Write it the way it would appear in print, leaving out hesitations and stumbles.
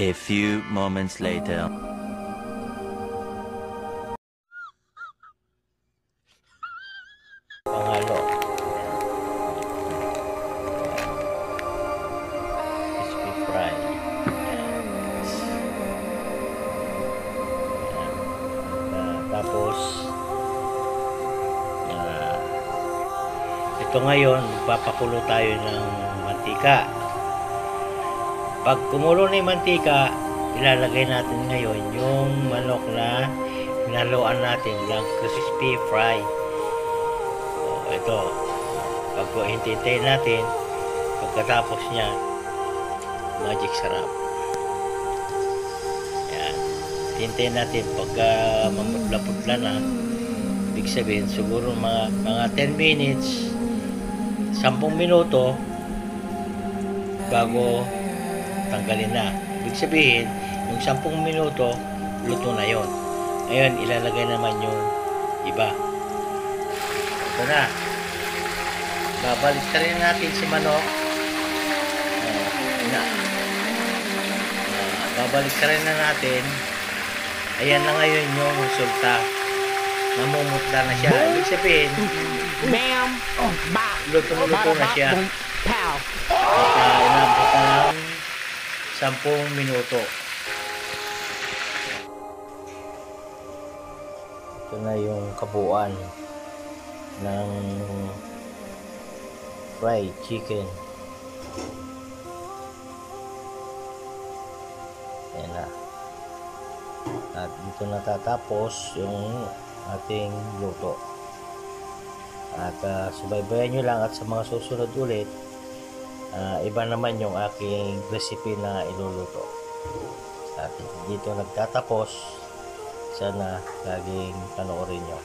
A few moments later. Panghalo. Crispy fry. Tapos ito ngayon, magpapakulo tayo ng mantika. Pag kumulo na yung mantika, ilalagay natin ngayon yung manok na hinaluan natin ng crispy fry. Ito, pag hintayin natin, pagkatapos niya, magic sarap. Yan. Hintayin natin pagka mamutla-putla na, ibig sabihin siguro mga 10 minutes, 10 minuto bago tanggalin na. Ibig sabihin, yung 10 minuto, luto na yon. Ngayon, ilalagay naman yung iba. Ito na. Babalik ka rin natin si manok. Babalik ka rin na natin. Ayan na ngayon yung resulta. Namumutla na siya. Ibig sabihin, luto na siya. At inabot na ng 10 minuto. Ito na yung kabuuan ng fried chicken. Ayan na. At dito natatapos yung ating luto. At subaybayan nyo lang, at sa mga susunod ulit, iba naman yung aking recipe na iluluto. At dito nagtatapos. Sana laging panoorin nyo.